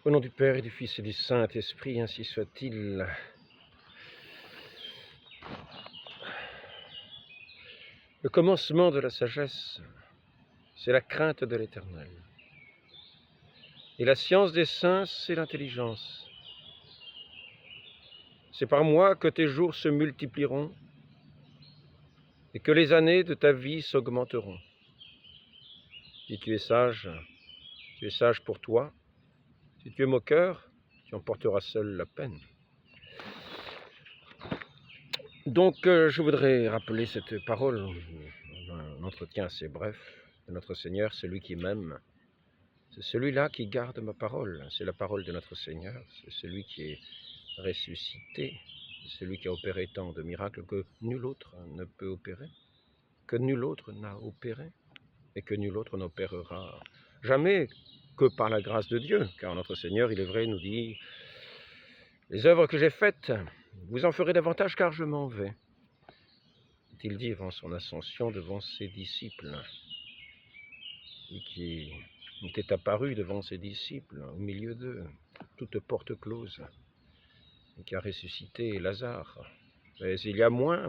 Au nom du Père et du Fils et du Saint-Esprit, ainsi soit-il. Le commencement de la sagesse, c'est la crainte de l'Éternel. Et la science des saints, c'est l'intelligence. C'est par moi que tes jours se multiplieront et que les années de ta vie s'augmenteront. Si tu es sage pour toi. Si tu es moqueur, tu en porteras seul la peine. Donc, je voudrais rappeler cette parole, un entretien assez bref de notre Seigneur, celui qui m'aime. C'est celui-là qui garde ma parole, c'est la parole de notre Seigneur, c'est celui qui est ressuscité, c'est celui qui a opéré tant de miracles que nul autre ne peut opérer, que nul autre n'a opéré, et que nul autre n'opérera jamais que par la grâce de Dieu, car notre Seigneur, il est vrai, nous dit « Les œuvres que j'ai faites, vous en ferez davantage car je m'en vais », il dit avant son ascension devant ses disciples, et qui était apparu devant ses disciples, au milieu d'eux, toute porte close, et qui a ressuscité Lazare. Mais il y a moins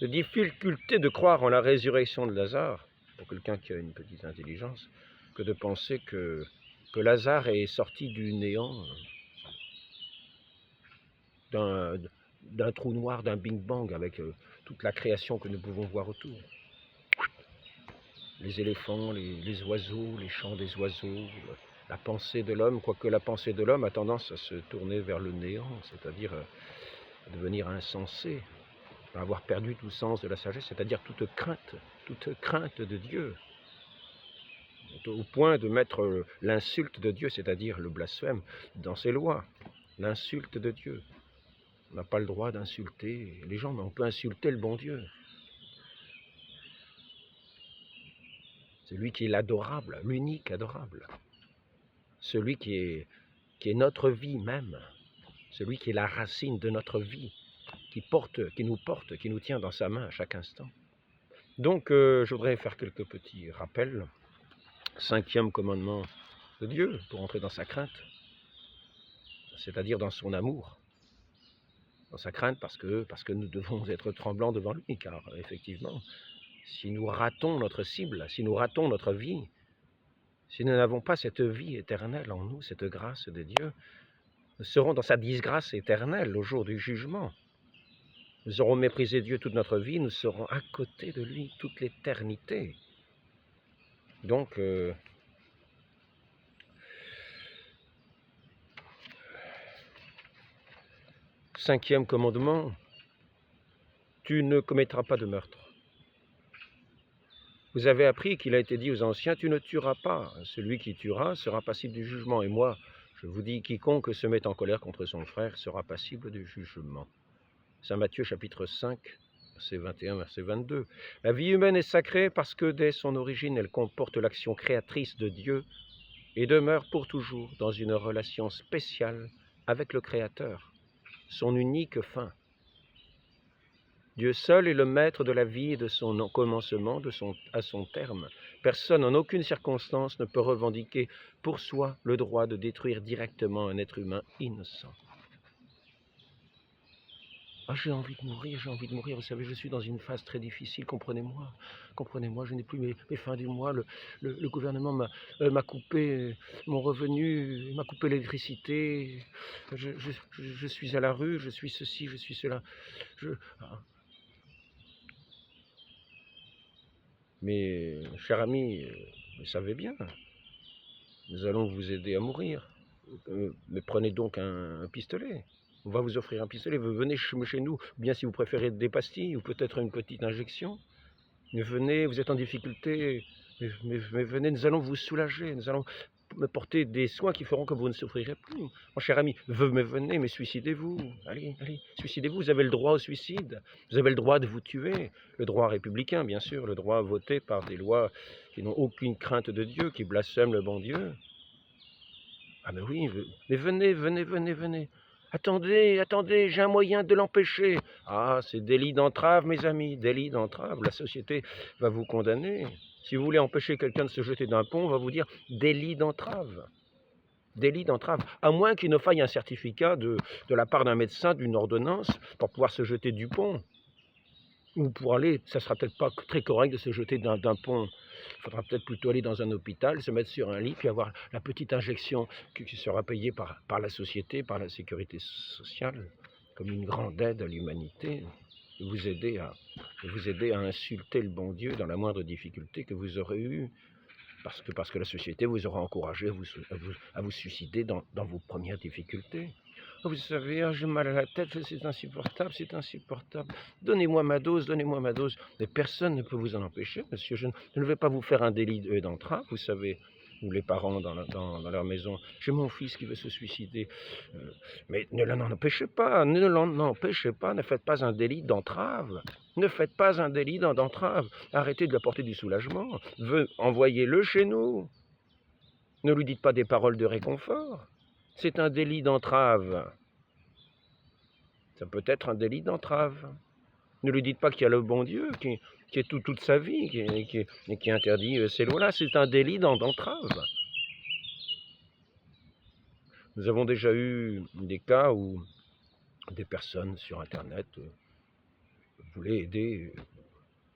de difficulté de croire en la résurrection de Lazare, pour quelqu'un qui a une petite intelligence, que de penser que Lazare est sorti du néant, d'un trou noir, d'un Big Bang, avec toute la création que nous pouvons voir autour. Les éléphants, les oiseaux, les chants des oiseaux, la pensée de l'homme, quoique la pensée de l'homme a tendance à se tourner vers le néant, c'est-à-dire à devenir insensé, à avoir perdu tout sens de la sagesse, c'est-à-dire toute crainte de Dieu, au point de mettre l'insulte de Dieu, c'est-à-dire le blasphème, dans ses lois, l'insulte de Dieu. On n'a pas le droit d'insulter les gens, mais on peut insulter le bon Dieu. C'est lui qui est l'adorable, l'unique adorable. Celui qui est notre vie même. Celui qui est la racine de notre vie, qui nous porte, qui nous tient dans sa main à chaque instant. Donc, je voudrais faire quelques petits rappels. 5e commandement de Dieu, pour entrer dans sa crainte, c'est-à-dire dans son amour. Dans sa crainte parce que nous devons être tremblants devant lui, car effectivement, si nous ratons notre cible, si nous ratons notre vie, si nous n'avons pas cette vie éternelle en nous, cette grâce de Dieu, nous serons dans sa disgrâce éternelle au jour du jugement. Nous aurons méprisé Dieu toute notre vie, nous serons à côté de lui toute l'éternité. Donc, cinquième commandement, tu ne commettras pas de meurtre. Vous avez appris qu'il a été dit aux anciens, tu ne tueras pas. Celui qui tuera sera passible du jugement. Et moi, je vous dis, quiconque se met en colère contre son frère sera passible du jugement. Saint Matthieu chapitre 5, verset 21, verset 22. La vie humaine est sacrée parce que dès son origine, elle comporte l'action créatrice de Dieu et demeure pour toujours dans une relation spéciale avec le Créateur, son unique fin. Dieu seul est le maître de la vie et de son commencement à son terme. Personne en aucune circonstance ne peut revendiquer pour soi le droit de détruire directement un être humain innocent. Ah, j'ai envie de mourir, vous savez, je suis dans une phase très difficile, comprenez-moi, je n'ai plus mes fins du mois, le gouvernement m'a coupé mon revenu, m'a coupé l'électricité, je suis à la rue, je suis ceci, je suis cela, Mais, cher ami, vous savez bien, nous allons vous aider à mourir. Mais prenez donc un pistolet. On va vous offrir un pistolet. Vous venez chez nous, ou bien si vous préférez des pastilles, ou peut-être une petite injection. Mais venez, vous êtes en difficulté, mais venez, nous allons vous soulager, nous allons me porter des soins qui feront que vous ne souffrirez plus. Mon cher ami, venez, mais suicidez-vous. Allez, suicidez-vous, vous avez le droit au suicide. Vous avez le droit de vous tuer. Le droit républicain, bien sûr, le droit voté par des lois qui n'ont aucune crainte de Dieu, qui blasphèment le bon Dieu. Ah mais oui, mais venez. Attendez, j'ai un moyen de l'empêcher. Ah, c'est délit d'entrave, mes amis, délit d'entrave. La société va vous condamner. Si vous voulez empêcher quelqu'un de se jeter d'un pont, on va vous dire délit d'entrave. Délit d'entrave, à moins qu'il ne faille un certificat de la part d'un médecin, d'une ordonnance, pour pouvoir se jeter du pont. Ou pour aller, ça sera peut-être pas très correct de se jeter d'un pont. Il faudra peut-être plutôt aller dans un hôpital, se mettre sur un lit, puis avoir la petite injection qui sera payée par la société, par la sécurité sociale, comme une grande aide à l'humanité, et vous aider à insulter le bon Dieu dans la moindre difficulté que vous aurez eue, parce que la société vous aura encouragé à vous suicider dans vos premières difficultés. Oh, vous savez, j'ai mal à la tête, c'est insupportable, c'est insupportable. Donnez-moi ma dose, donnez-moi ma dose. Mais personne ne peut vous en empêcher, monsieur. Je ne vais pas vous faire un délit d'entrave, vous savez, ou les parents dans leur maison. J'ai mon fils qui veut se suicider. Mais ne l'en empêchez pas, ne l'en empêchez pas, ne faites pas un délit d'entrave. Ne faites pas un délit d'entrave. Arrêtez de lui apporter du soulagement. Envoyez-le chez nous. Ne lui dites pas des paroles de réconfort. C'est un délit d'entrave. Ça peut être un délit d'entrave. Ne lui dites pas qu'il y a le bon Dieu qui est toute sa vie, qui interdit ces lois-là. C'est un délit d'entrave. Nous avons déjà eu des cas où des personnes sur Internet voulaient aider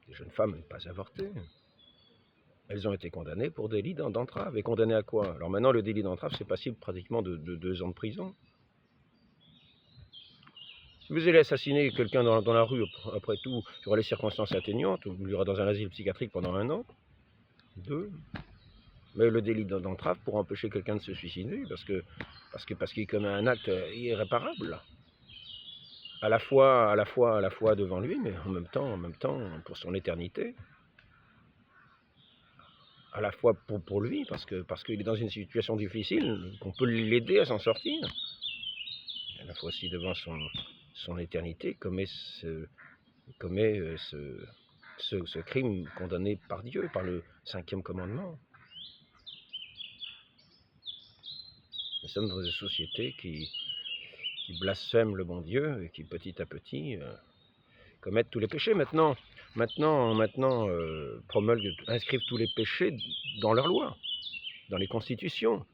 des jeunes femmes à ne pas avorter. Elles ont été condamnées pour délit d'entrave. Et condamnées à quoi? Alors maintenant, le délit d'entrave, c'est passible pratiquement de 2 ans de prison. Si vous allez assassiner quelqu'un dans la rue, après tout, il y aura les circonstances atténuantes, ou il y aura dans un asile psychiatrique pendant 1 an, 2. Mais le délit d'entrave pour empêcher quelqu'un de se suicider, parce qu'il commet un acte irréparable. À la fois devant lui, mais en même temps pour son éternité. À la fois pour lui, parce qu'il est dans une situation difficile, qu'on peut l'aider à s'en sortir. À la fois aussi devant son éternité, commet ce crime condamné par Dieu, par le 5e commandement. Nous sommes dans une société qui blasphème le bon Dieu et qui petit à petit commettent tous les péchés. Maintenant inscrivent tous les péchés dans leurs lois, dans les constitutions.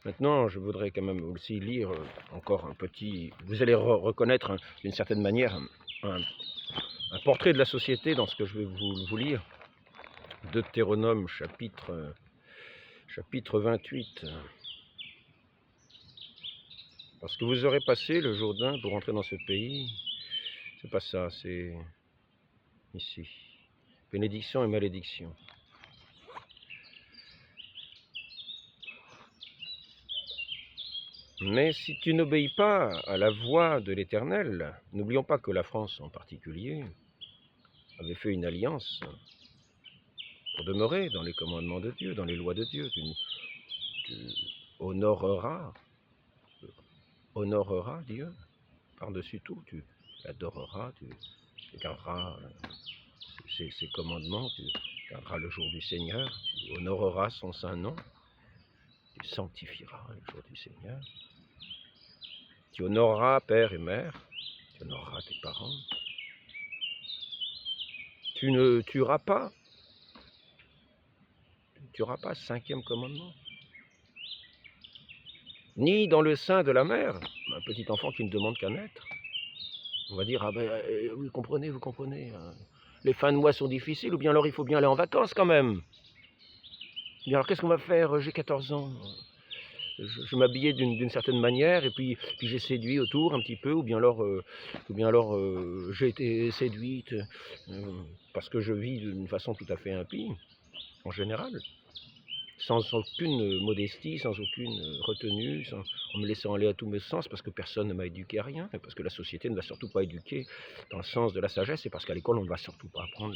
Maintenant, je voudrais quand même aussi lire encore un petit... Vous allez reconnaître d'une certaine manière un portrait de la société dans ce que je vais vous lire. Deutéronome chapitre 28. Parce que vous aurez passé le Jourdain pour entrer dans ce pays. C'est pas ça, c'est ici. Bénédiction et malédiction. Mais si tu n'obéis pas à la voix de l'Éternel, n'oublions pas que la France en particulier avait fait une alliance pour demeurer dans les commandements de Dieu, dans les lois de Dieu. Tu honoreras Dieu par-dessus tout, tu l'adoreras, tu garderas ses commandements, tu garderas le jour du Seigneur, tu honoreras son saint nom, tu sanctifieras le jour du Seigneur, tu honoreras père et mère, tu honoreras tes parents, tu ne tueras pas, 5e commandement. Ni dans le sein de la mère, un petit enfant qui ne demande qu'à naître. On va dire, ah ben, vous comprenez, les fins de mois sont difficiles, ou bien alors il faut bien aller en vacances quand même. Bien alors qu'est-ce qu'on va faire? J'ai 14 ans. Je m'habillais d'une certaine manière, et puis j'ai séduit autour un petit peu, ou bien alors j'ai été séduite parce que je vis d'une façon tout à fait impie, en général. Sans aucune modestie, sans aucune retenue, en me laissant aller à tous mes sens, parce que personne ne m'a éduqué à rien, et parce que la société ne va surtout pas éduquer dans le sens de la sagesse, et parce qu'à l'école on ne va surtout pas apprendre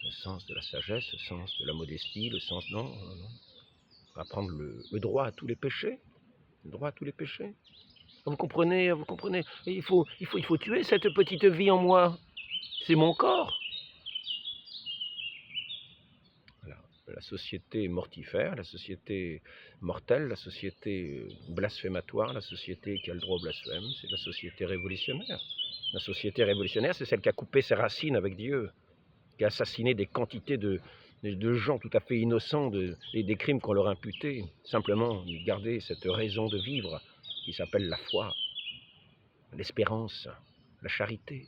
le sens de la sagesse, le sens de la modestie, le sens... Non. On va apprendre le droit à tous les péchés, le droit à tous les péchés. Vous comprenez, il faut tuer cette petite vie en moi, c'est mon corps. La société mortifère, la société mortelle, la société blasphématoire, la société qui a le droit au blasphème, c'est la société révolutionnaire. La société révolutionnaire, c'est celle qui a coupé ses racines avec Dieu, qui a assassiné des quantités de de gens tout à fait innocents des crimes qu'on leur imputait. Simplement, ils gardaient cette raison de vivre qui s'appelle la foi, l'espérance, la charité.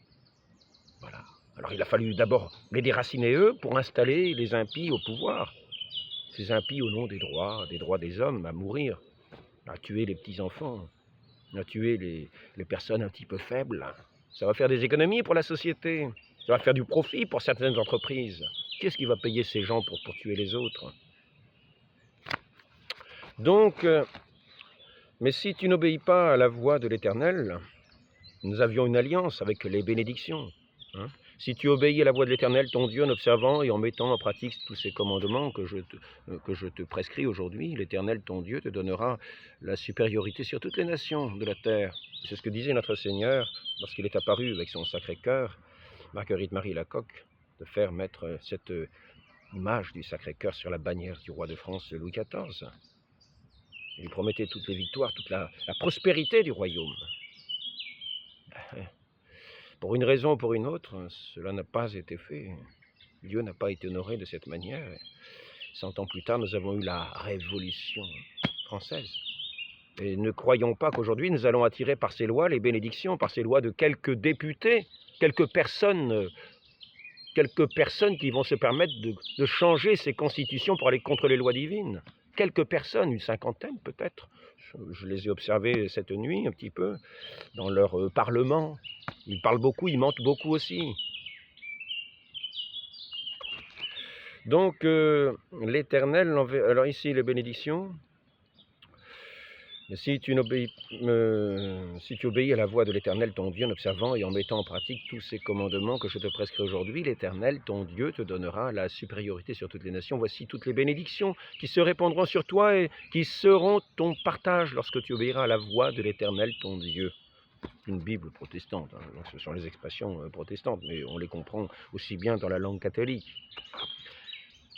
Voilà. Alors il a fallu d'abord les déraciner eux pour installer les impies au pouvoir. Ces impies au nom des droits des hommes à mourir, à tuer les petits-enfants, à tuer les personnes un petit peu faibles. Ça va faire des économies pour la société. Ça va faire du profit pour certaines entreprises. Qu'est-ce qui va payer ces gens pour tuer les autres? Donc, mais si tu n'obéis pas à la voix de l'Éternel, nous avions une alliance avec les bénédictions. Hein. Si tu obéis à la voix de l'Éternel, ton Dieu, en observant et en mettant en pratique tous ces commandements que je te prescris aujourd'hui, l'Éternel, ton Dieu, te donnera la supériorité sur toutes les nations de la terre. C'est ce que disait notre Seigneur lorsqu'il est apparu avec son Sacré-Cœur, Marguerite Marie Lacocque, de faire mettre cette image du Sacré-Cœur sur la bannière du roi de France, Louis XIV. Il lui promettait toutes les victoires, toute la prospérité du royaume. Pour une raison ou pour une autre, cela n'a pas été fait. Dieu n'a pas été honoré de cette manière. 100 ans plus tard, nous avons eu la Révolution française. Et ne croyons pas qu'aujourd'hui, nous allons attirer par ces lois les bénédictions, par ces lois de quelques députés, quelques personnes qui vont se permettre de changer ces constitutions pour aller contre les lois divines. Quelques personnes, une cinquantaine peut-être. Je les ai observés cette nuit un petit peu dans leur parlement. Ils parlent beaucoup, ils mentent beaucoup aussi. Donc, l'Éternel, alors ici les bénédictions, si tu obéis à la voix de l'Éternel, ton Dieu, en observant et en mettant en pratique tous ces commandements que je te prescris aujourd'hui, l'Éternel, ton Dieu, te donnera la supériorité sur toutes les nations. Voici toutes les bénédictions qui se répandront sur toi et qui seront ton partage lorsque tu obéiras à la voix de l'Éternel, ton Dieu. Une Bible protestante, hein. Donc ce sont les expressions protestantes, mais on les comprend aussi bien dans la langue catholique.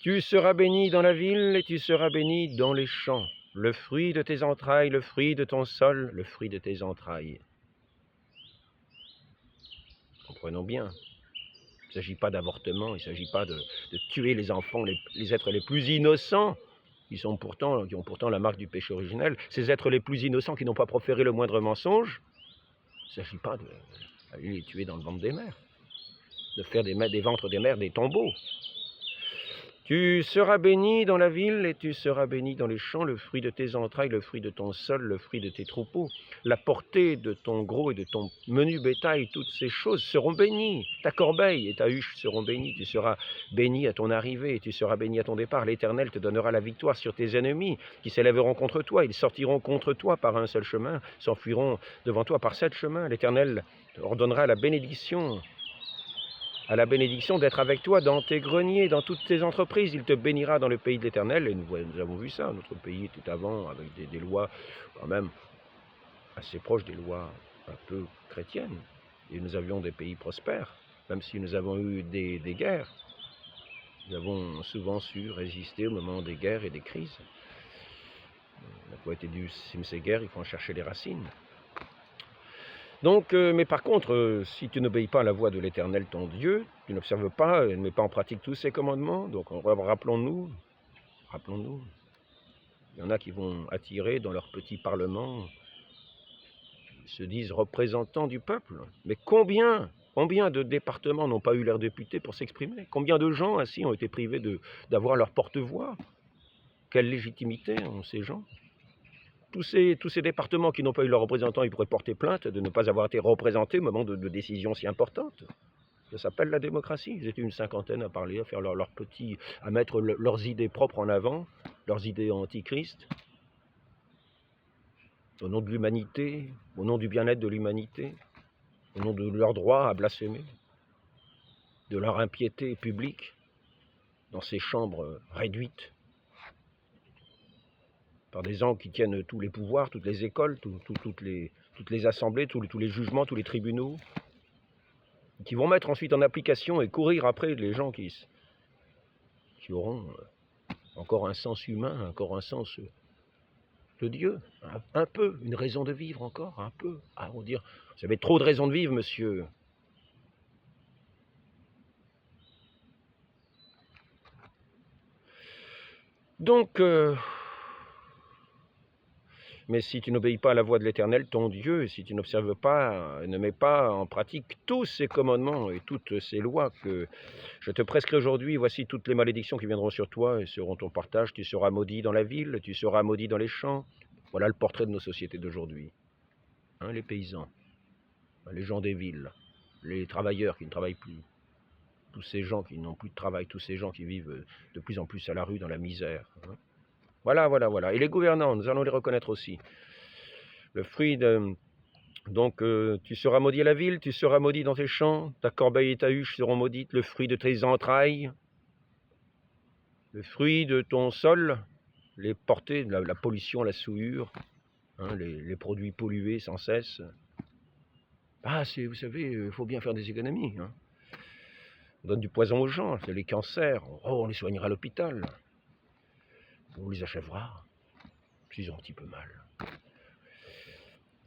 Tu seras béni dans la ville et tu seras béni dans les champs. Le fruit de tes entrailles, le fruit de ton sol, le fruit de tes entrailles. Comprenons bien. Il ne s'agit pas d'avortement, il ne s'agit pas de tuer les enfants, les êtres les plus innocents, qui ont pourtant la marque du péché originel, ces êtres les plus innocents qui n'ont pas proféré le moindre mensonge. Il ne s'agit pas d'aller les tuer dans le ventre des mers, de faire des ventres des mers des tombeaux. Tu seras béni dans la ville et tu seras béni dans les champs, le fruit de tes entrailles, le fruit de ton sol, le fruit de tes troupeaux. La portée de ton gros et de ton menu bétail, toutes ces choses seront bénies. Ta corbeille et ta huche seront bénies. Tu seras béni à ton arrivée et tu seras béni à ton départ. L'Éternel te donnera la victoire sur tes ennemis qui s'élèveront contre toi. Ils sortiront contre toi par un seul chemin, s'enfuiront devant toi par 7 chemins. L'Éternel te ordonnera la bénédiction d'être avec toi dans tes greniers, dans toutes tes entreprises. Il te bénira dans le pays de l'Éternel. Et nous avons vu ça, notre pays était avant avec des lois quand même assez proches des lois un peu chrétiennes. Et nous avions des pays prospères, même si nous avons eu des guerres. Nous avons souvent su résister au moment des guerres et des crises. La poète du ces guerres, il faut en chercher les racines. Donc, mais par contre, si tu n'obéis pas à la voix de l'Éternel, ton Dieu, tu n'observes pas et ne mets pas en pratique tous ces commandements, donc rappelons-nous, il y en a qui vont attirer dans leur petit parlement, ils se disent représentants du peuple. Mais combien de départements n'ont pas eu leurs députés pour s'exprimer? Combien de gens ainsi ont été privés d'avoir leur porte-voix? Quelle légitimité ont ces gens? Tous ces départements qui n'ont pas eu leurs représentants, ils pourraient porter plainte de ne pas avoir été représentés au moment de décisions si importantes. Ça s'appelle la démocratie. Ils étaient une cinquantaine à parler, à faire à mettre leurs idées propres en avant, leurs idées antichrist, au nom de l'humanité, au nom du bien-être de l'humanité, au nom de leur droit à blasphémer, de leur impiété publique, dans ces chambres réduites, par des gens qui tiennent tous les pouvoirs, toutes les écoles, toutes les assemblées, tous les jugements, tous les tribunaux, qui vont mettre ensuite en application et courir après les gens qui auront encore un sens humain, encore un sens de Dieu, un peu, une raison de vivre encore, un peu. Ah, on va dire, vous avez trop de raisons de vivre, monsieur. Donc, mais si tu n'obéis pas à la voix de l'Éternel, ton Dieu, si tu n'observes pas, ne mets pas en pratique tous ces commandements et toutes ces lois que je te prescris aujourd'hui, voici toutes les malédictions qui viendront sur toi et seront ton partage. Tu seras maudit dans la ville, tu seras maudit dans les champs. Voilà le portrait de nos sociétés d'aujourd'hui. Hein, les paysans, les gens des villes, les travailleurs qui ne travaillent plus, tous ces gens qui n'ont plus de travail, tous ces gens qui vivent de plus en plus à la rue dans la misère. Hein. Voilà, voilà, voilà. Et les gouvernants, nous allons les reconnaître aussi. Le fruit de... Donc, tu seras maudit à la ville, tu seras maudit dans tes champs, ta corbeille et ta huche seront maudites, le fruit de tes entrailles, le fruit de ton sol, les portées, la pollution, la souillure, hein, les produits pollués sans cesse. Ah, vous savez, il faut bien faire des économies. Hein. On donne du poison aux gens, c'est les cancers, on les soignera à l'hôpital. On les achèvera, s'ils ont un petit peu mal.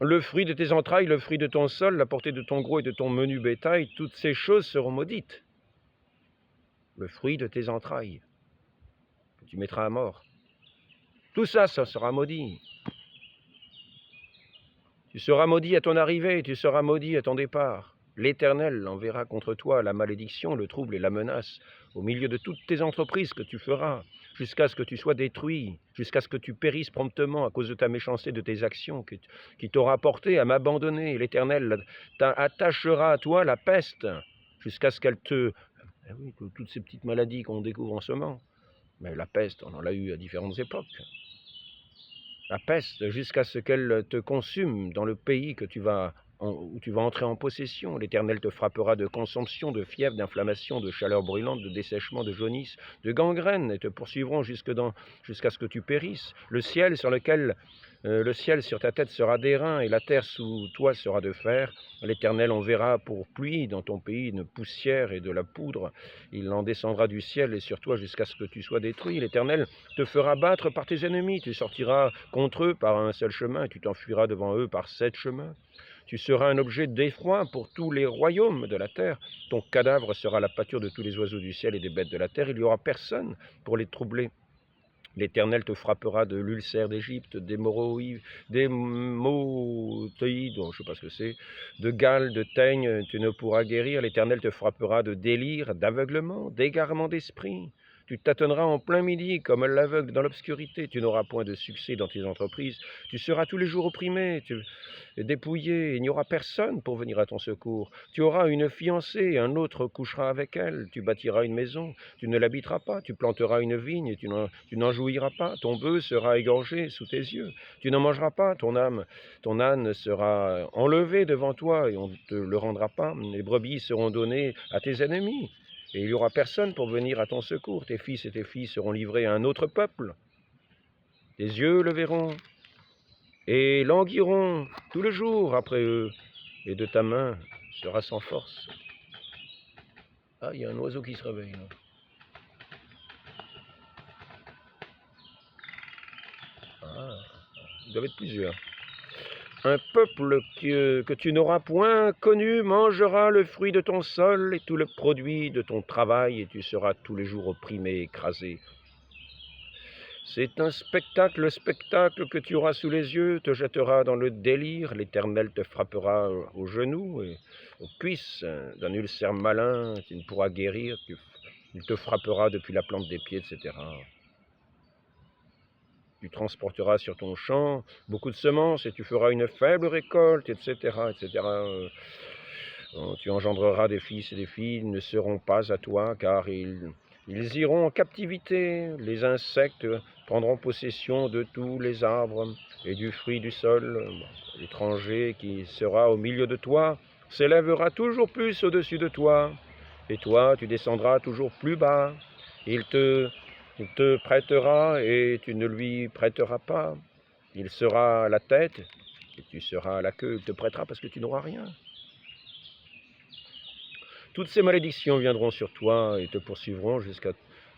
Le fruit de tes entrailles, le fruit de ton sol, la portée de ton gros et de ton menu bétail, toutes ces choses seront maudites. Le fruit de tes entrailles, que tu mettras à mort. Tout ça, ça sera maudit. Tu seras maudit à ton arrivée, tu seras maudit à ton départ. L'Éternel enverra contre toi la malédiction, le trouble et la menace au milieu de toutes tes entreprises que tu feras, jusqu'à ce que tu sois détruit, jusqu'à ce que tu périsses promptement à cause de ta méchanceté, de tes actions qui t'aura porté à m'abandonner. L'Éternel attachera à toi la peste, jusqu'à ce qu'elle te... oui, toutes ces petites maladies qu'on découvre en ce moment. Mais la peste, on en a eu à différentes époques. La peste, jusqu'à ce qu'elle te consume dans le pays où tu vas entrer en possession. L'Éternel te frappera de consomption, de fièvre, d'inflammation, de chaleur brûlante, de dessèchement, de jaunisse, de gangrène, et te poursuivront jusqu'à ce que tu périsses. Le ciel sur ta tête sera d'airain, et la terre sous toi sera de fer. L'Éternel enverra pour pluie dans ton pays une poussière et de la poudre. Il en descendra du ciel et sur toi jusqu'à ce que tu sois détruit. L'Éternel te fera battre par tes ennemis. Tu sortiras contre eux par un seul chemin, et tu t'enfuiras devant eux par 7 chemins. Tu seras un objet d'effroi pour tous les royaumes de la terre. Ton cadavre sera la pâture de tous les oiseaux du ciel et des bêtes de la terre. Il n'y aura personne pour les troubler. L'Éternel te frappera de l'ulcère d'Égypte, d'hémorroïdes, je ne sais pas ce que c'est, de gale, de teigne, tu ne pourras guérir. L'Éternel te frappera de délire, d'aveuglement, d'égarement d'esprit. Tu tâtonneras en plein midi comme l'aveugle dans l'obscurité. Tu n'auras point de succès dans tes entreprises. Tu seras tous les jours opprimé, dépouillé. Il n'y aura personne pour venir à ton secours. Tu auras une fiancée, un autre couchera avec elle. Tu bâtiras une maison, tu ne l'habiteras pas. Tu planteras une vigne et tu n'en jouiras pas. Ton bœuf sera égorgé sous tes yeux. Tu n'en mangeras pas. Ton âne sera enlevé devant toi et on ne te le rendra pas. Les brebis seront données à tes ennemis. Et il n'y aura personne pour venir à ton secours. Tes fils et tes filles seront livrés à un autre peuple. Tes yeux le verront et languiront tout le jour après eux. Et de ta main sera sans force. Ah, il y a un oiseau qui se réveille là. Ah, il doit être plusieurs. Un peuple que tu n'auras point connu mangera le fruit de ton sol et tout le produit de ton travail, et tu seras tous les jours opprimé, écrasé. C'est un spectacle, le spectacle que tu auras sous les yeux te jettera dans le délire. L'Éternel te frappera aux genoux et aux cuisses d'un ulcère malin, tu ne pourras guérir, il te frappera depuis la plante des pieds, etc. Tu transporteras sur ton champ beaucoup de semences et tu feras une faible récolte, etc., etc. Tu engendreras des fils et des filles, ils ne seront pas à toi, car ils iront en captivité. Les insectes prendront possession de tous les arbres et du fruit du sol. L'étranger qui sera au milieu de toi s'élèvera toujours plus au-dessus de toi, et toi, tu descendras toujours plus bas. Il te prêtera et tu ne lui prêteras pas. Il sera la tête et tu seras la queue. Il te prêtera parce que tu n'auras rien. Toutes ces malédictions viendront sur toi et te poursuivront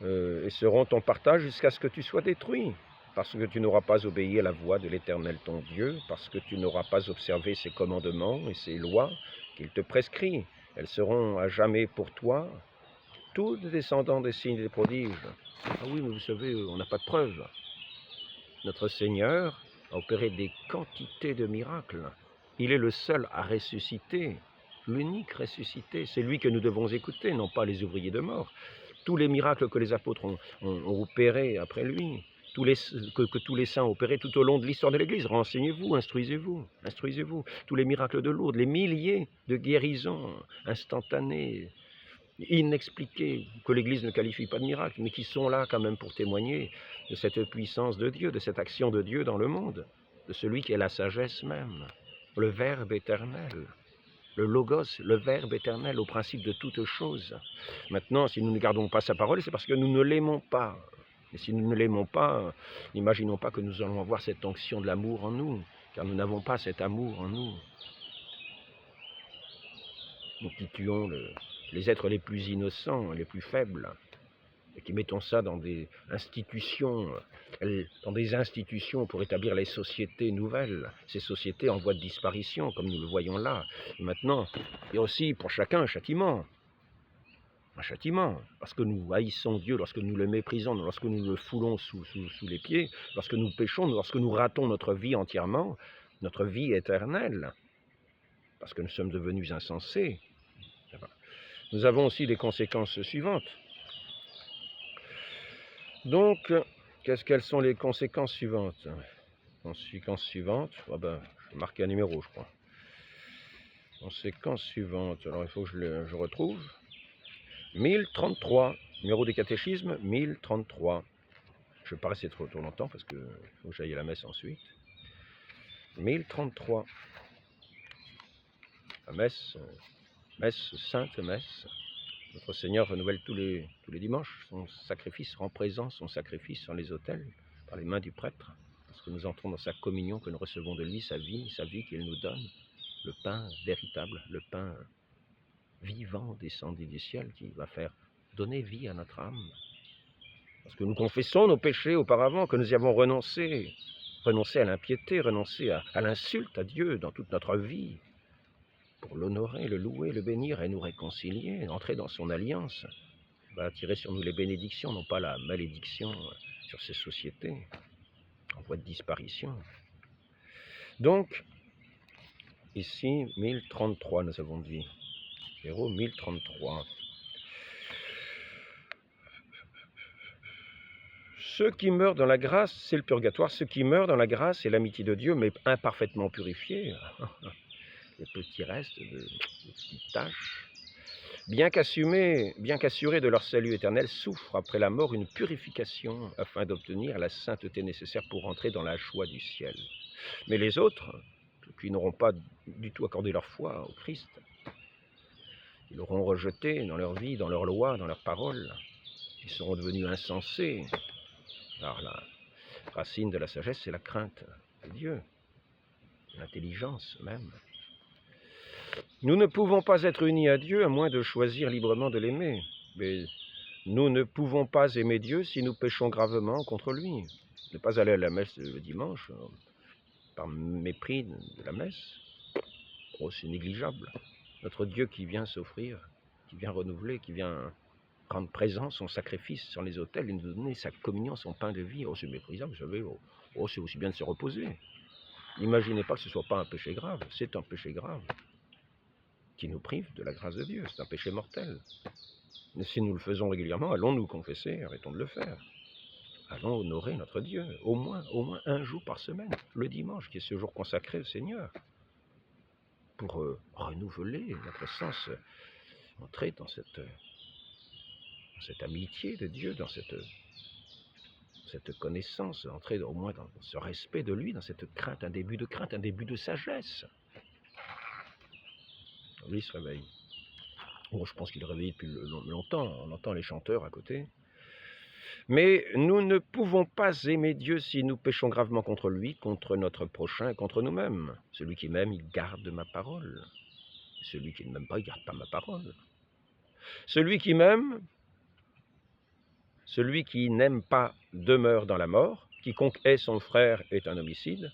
et seront ton partage jusqu'à ce que tu sois détruit. Parce que tu n'auras pas obéi à la voix de l'Éternel ton Dieu, parce que tu n'auras pas observé ses commandements et ses lois qu'il te prescrit. Elles seront à jamais pour toi. tous les descendants des signes et des prodiges. Ah oui, mais vous savez, on n'a pas de preuves. Notre Seigneur a opéré des quantités de miracles. Il est le seul à ressusciter, l'unique ressuscité. C'est lui que nous devons écouter, non pas les ouvriers de mort. Tous les miracles que les apôtres ont opérés après lui, que tous les saints ont opérés tout au long de l'histoire de l'Église. Renseignez-vous, instruisez-vous, instruisez-vous. Tous les miracles de Lourdes, les milliers de guérisons instantanées, inexpliqués, que l'Église ne qualifie pas de miracles, mais qui sont là quand même pour témoigner de cette puissance de Dieu, de cette action de Dieu dans le monde, de celui qui est la sagesse même, le Verbe éternel, le Logos, le Verbe éternel, au principe de toute chose. Maintenant, si nous ne gardons pas sa parole, c'est parce que nous ne l'aimons pas. Et si nous ne l'aimons pas, n'imaginons pas que nous allons avoir cette onction de l'amour en nous, car nous n'avons pas cet amour en nous. Nous qui tuons les êtres les plus innocents, les plus faibles, et qui mettons ça dans des institutions pour établir les sociétés nouvelles, ces sociétés en voie de disparition, comme nous le voyons là. Et maintenant, il y a aussi pour chacun un châtiment, parce que nous haïssons Dieu, lorsque nous le méprisons, lorsque nous le foulons sous les pieds, lorsque nous péchons, lorsque nous ratons notre vie entièrement, notre vie éternelle, parce que nous sommes devenus insensés. Nous avons aussi des conséquences suivantes. Donc, quelles sont les conséquences suivantes? Conséquence suivante, je vais marquer un numéro, je crois. Conséquence suivante, alors il faut que je retrouve. 1033, numéro des catéchismes, 1033. Je ne vais pas rester trop longtemps parce qu'il faut que j'aille à la messe ensuite. 1033. La messe, sainte messe. Notre Seigneur renouvelle tous les dimanches son sacrifice, rend présent son sacrifice sur les autels par les mains du prêtre, parce que nous entrons dans sa communion, que nous recevons de lui sa vie qu'il nous donne, le pain véritable, le pain vivant descendu du ciel qui va faire donner vie à notre âme. Parce que nous confessons nos péchés auparavant, que nous y avons renoncé à l'impiété, renoncé à l'insulte à Dieu dans toute notre vie, pour l'honorer, le louer, le bénir et nous réconcilier, entrer dans son alliance, va attirer sur nous les bénédictions, non pas la malédiction sur ces sociétés en voie de disparition. Donc, ici, 1033, nous avons dit. 1033. Ceux qui meurent dans la grâce, c'est le purgatoire. Ceux qui meurent dans la grâce, c'est l'amitié de Dieu, mais imparfaitement purifiés. Les petits restes de petites tâches. Bien qu'assurés de leur salut éternel, souffrent après la mort une purification afin d'obtenir la sainteté nécessaire pour entrer dans la joie du ciel. Mais les autres, qui n'auront pas du tout accordé leur foi au Christ, ils l'auront rejeté dans leur vie, dans leur loi, dans leurs paroles, ils seront devenus insensés. Alors la racine de la sagesse, c'est la crainte de Dieu, l'intelligence même. Nous ne pouvons pas être unis à Dieu à moins de choisir librement de l'aimer. Mais nous ne pouvons pas aimer Dieu si nous péchons gravement contre lui. Ne pas aller à la messe le dimanche par mépris de la messe, c'est négligeable. Notre Dieu qui vient s'offrir, qui vient renouveler, qui vient rendre présent son sacrifice sur les autels et nous donner sa communion, son pain de vie. C'est méprisable, vous savez. C'est aussi bien de se reposer. N'imaginez pas que ce ne soit pas un péché grave. C'est un péché grave qui nous prive de la grâce de Dieu. C'est un péché mortel. Mais si nous le faisons régulièrement, allons nous confesser, arrêtons de le faire. Allons honorer notre Dieu, au moins un jour par semaine, le dimanche, qui est ce jour consacré au Seigneur, pour renouveler notre sens, entrer dans cette amitié de Dieu, dans cette connaissance, entrer au moins dans ce respect de lui, dans cette crainte, un début de sagesse. Lui se réveille. Je pense qu'il est réveillé depuis longtemps, on entend les chanteurs à côté. Mais nous ne pouvons pas aimer Dieu si nous péchons gravement contre lui, contre notre prochain et contre nous-mêmes. Celui qui m'aime, il garde ma parole. Celui qui ne m'aime pas, il ne garde pas ma parole. Celui qui m'aime, celui qui n'aime pas demeure dans la mort. Quiconque hait son frère est un homicide.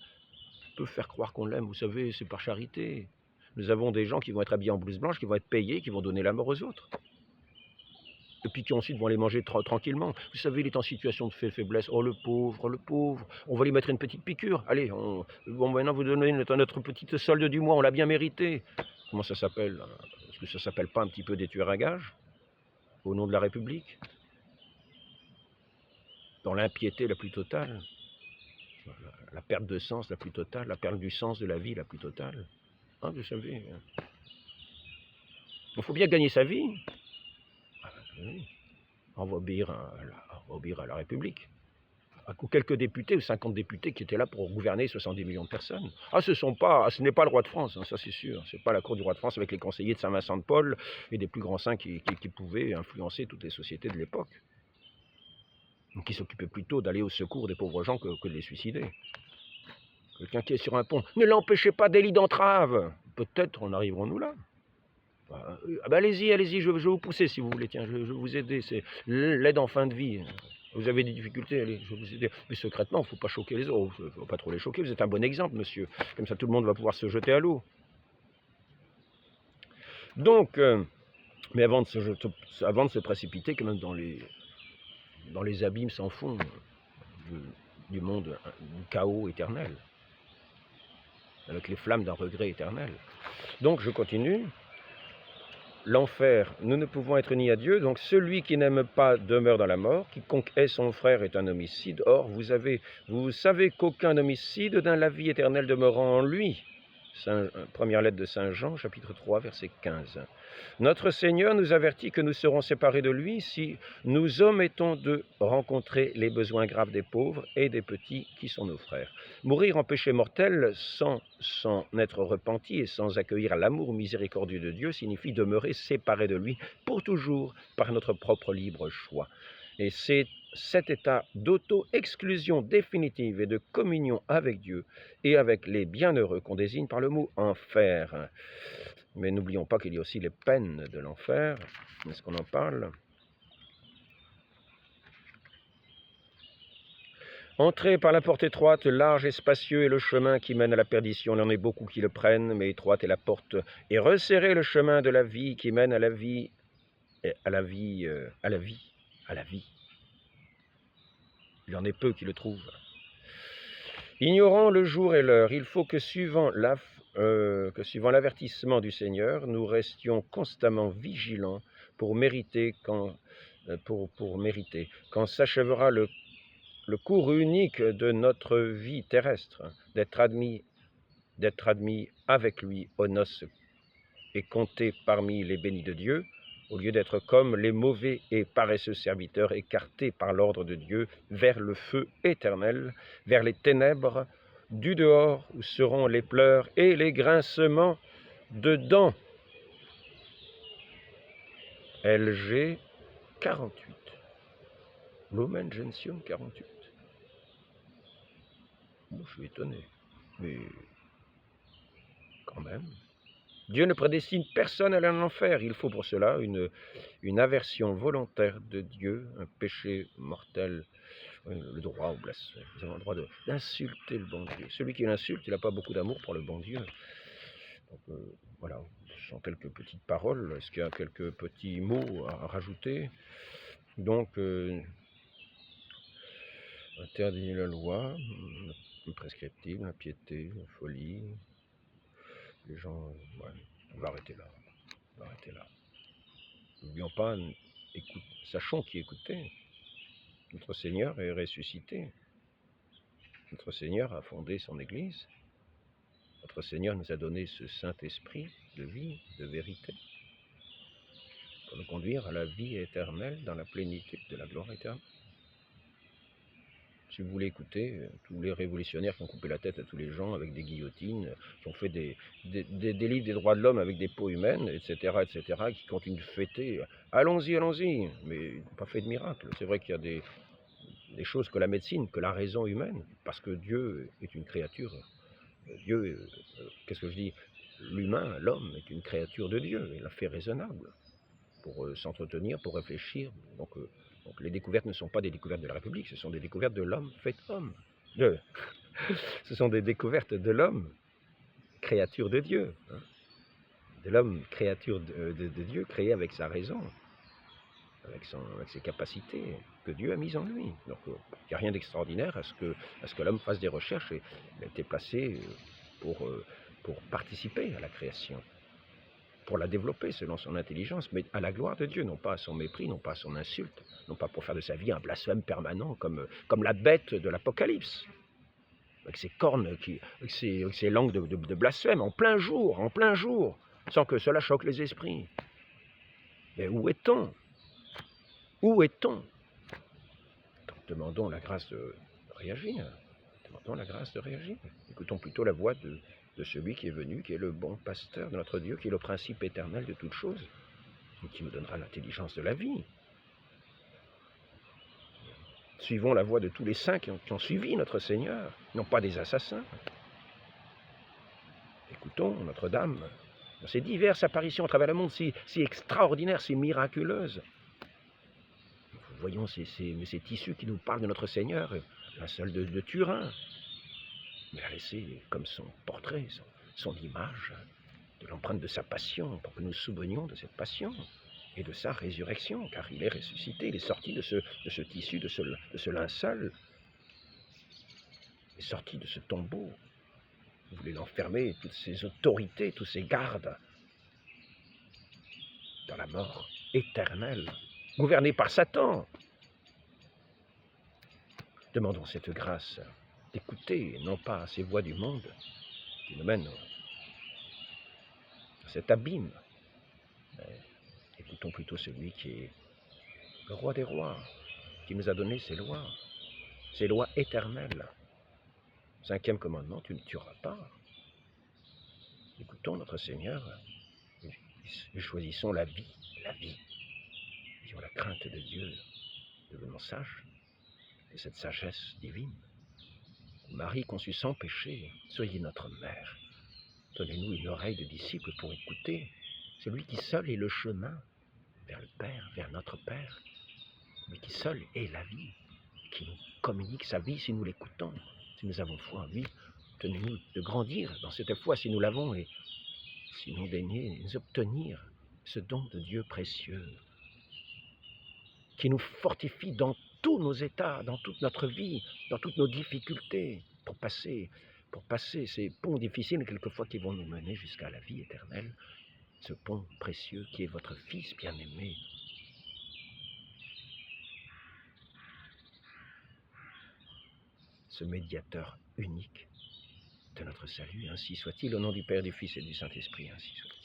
On peut faire croire qu'on l'aime, vous savez, c'est par charité. Nous avons des gens qui vont être habillés en blouse blanche, qui vont être payés, qui vont donner la mort aux autres. et puis qui ensuite vont aller manger tranquillement. Vous savez, il est en situation de faiblesse. Oh le pauvre, on va lui mettre une petite piqûre. Allez, bon, maintenant vous donnez notre petite solde du mois, on l'a bien mérité. Comment ça s'appelle? Est-ce que ça s'appelle pas un petit peu des tueurs à gages au nom de la République? Dans l'impiété la plus totale, la perte de sens la plus totale, la perte du sens de la vie la plus totale. Hein, vous savez, il faut bien gagner sa vie. Oui. On va obéir à la République. Ou quelques députés ou 50 députés qui étaient là pour gouverner 70 millions de personnes. Ah, ce n'est pas le roi de France, hein, ça c'est sûr. C'est pas la cour du roi de France avec les conseillers de Saint-Vincent-de-Paul et des plus grands saints qui pouvaient influencer toutes les sociétés de l'époque. Qui s'occupaient plutôt d'aller au secours des pauvres gens que de les suicider. Quelqu'un qui est sur un pont, ne l'empêchez pas délit d'entrave. Peut-être en arriverons-nous là. Allez-y, je vais vous pousser si vous voulez, tiens, je vais vous aider, c'est l'aide en fin de vie. Vous avez des difficultés, allez, je vais vous aider. Mais secrètement, il ne faut pas choquer les autres, il ne faut pas trop les choquer, vous êtes un bon exemple, monsieur. Comme ça, tout le monde va pouvoir se jeter à l'eau. Donc, mais avant de se précipiter, quand même dans les abîmes sans fond du monde, du chaos éternel, avec les flammes d'un regret éternel. Donc, je continue. L'enfer, nous ne pouvons être unis à Dieu, donc celui qui n'aime pas demeure dans la mort, quiconque hait son frère est un homicide. Or, vous savez qu'aucun homicide dans la vie éternelle demeurant en lui. Première lettre de Saint Jean, chapitre 3, verset 15. Notre Seigneur nous avertit que nous serons séparés de lui si nous omettons de rencontrer les besoins graves des pauvres et des petits qui sont nos frères. Mourir en péché mortel sans être repenti et sans accueillir l'amour miséricordieux de Dieu signifie demeurer séparé de lui pour toujours par notre propre libre choix. Et c'est cet état d'auto-exclusion définitive et de communion avec Dieu et avec les bienheureux qu'on désigne par le mot enfer. Mais n'oublions pas qu'il y a aussi les peines de l'enfer. Est-ce qu'on en parle? Entrez par la porte étroite, large et spacieux est le chemin qui mène à la perdition. Il y en a beaucoup qui le prennent, mais étroite est la porte. Et resserrez le chemin de la vie qui mène à la vie, à la vie. Il y en a peu qui le trouvent. Ignorant le jour et l'heure, il faut que suivant l'avertissement du Seigneur, nous restions constamment vigilants pour mériter quand s'achèvera le cours unique de notre vie terrestre, d'être admis avec lui aux noces et compté parmi les bénis de Dieu, au lieu d'être comme les mauvais et paresseux serviteurs écartés par l'ordre de Dieu vers le feu éternel, vers les ténèbres du dehors où seront les pleurs et les grincements de dents. LG 48. Lumen Gentium 48. Bon, je suis étonné, mais quand même. Dieu ne prédestine personne à l'enfer. Il faut pour cela une aversion volontaire de Dieu, un péché mortel, le droit au blasphème. Nous avons le droit d'insulter le bon Dieu. Celui qui l'insulte, il n'a pas beaucoup d'amour pour le bon Dieu. Donc voilà, ce sont quelques petites paroles. Est-ce qu'il y a quelques petits mots à rajouter? Donc, interdit la loi, prescriptible, impiété, folie. Les gens, ouais, on va arrêter là. N'oublions pas, sachons qui écoutait. Notre Seigneur est ressuscité. Notre Seigneur a fondé son Église. Notre Seigneur nous a donné ce Saint-Esprit de vie, de vérité, pour nous conduire à la vie éternelle dans la plénitude de la gloire éternelle. Si vous voulez écouter, tous les révolutionnaires qui ont coupé la tête à tous les gens avec des guillotines, qui ont fait des livres des droits de l'homme avec des peaux humaines, etc., qui continuent de fêter, allons-y, mais ils n'ont pas fait de miracle. C'est vrai qu'il y a des choses que la médecine, que la raison humaine, parce que Dieu est une créature. Dieu, qu'est-ce que je dis? L'humain, l'homme, est une créature de Dieu. Il l'a fait raisonnable pour s'entretenir, pour réfléchir. Donc les découvertes ne sont pas des découvertes de la République, ce sont des découvertes de l'homme fait homme. Ce sont des découvertes de l'homme, créature de Dieu. Hein. De l'homme, créature de Dieu, créé avec sa raison. avec ses capacités que Dieu a mises en lui. Donc il n'y a rien d'extraordinaire à ce que l'homme fasse des recherches, et il a été placé pour participer à la création, pour la développer selon son intelligence, mais à la gloire de Dieu, non pas à son mépris, non pas à son insulte, non pas pour faire de sa vie un blasphème permanent comme la bête de l'Apocalypse, avec ses cornes, avec ses langues de blasphème, en plein jour, sans que cela choque les esprits. Mais où est-on? Où est-on? Donc, demandons la grâce de réagir. Demandons la grâce de réagir. Écoutons plutôt la voix de celui qui est venu, qui est le bon pasteur de notre Dieu, qui est le principe éternel de toutes choses, et qui nous donnera l'intelligence de la vie. Suivons la voie de tous les saints qui ont suivi notre Seigneur, non pas des assassins. Écoutons Notre-Dame dans ces diverses apparitions à travers le monde, si extraordinaires, si miraculeuses. Voyons ces tissus qui nous parlent de notre Seigneur, la seule de Turin. Il a laissé comme son portrait, son image, de l'empreinte de sa passion, pour que nous nous souvenions de cette passion et de sa résurrection, car il est ressuscité, il est sorti de ce tissu, de ce linceul, il est sorti de ce tombeau. Vous voulez l'enfermer, toutes ces autorités, tous ces gardes, dans la mort éternelle, gouvernés par Satan. Demandons cette grâce d'écouter, non pas ces voix du monde qui nous mènent à cet abîme. Mais écoutons plutôt celui qui est le roi des rois, qui nous a donné ses lois éternelles. 5e commandement, tu ne tueras pas. Écoutons notre Seigneur et choisissons la vie. Ayons la crainte de Dieu, devenons sages, et cette sagesse divine. Marie conçue sans péché, soyez notre mère. Donnez-nous une oreille de disciple pour écouter celui qui seul est le chemin vers le Père, vers notre Père, lui qui seul est la vie, qui nous communique sa vie si nous l'écoutons, si nous avons foi en lui. Tenez-nous de grandir dans cette foi si nous l'avons, et sinon daignez nous obtenir ce don de Dieu précieux qui nous fortifie dans tous nos états, dans toute notre vie, dans toutes nos difficultés, pour passer ces ponts difficiles quelquefois qui vont nous mener jusqu'à la vie éternelle, ce pont précieux qui est votre Fils bien-aimé. Ce médiateur unique de notre salut, ainsi soit-il, au nom du Père, du Fils et du Saint-Esprit, ainsi soit-il.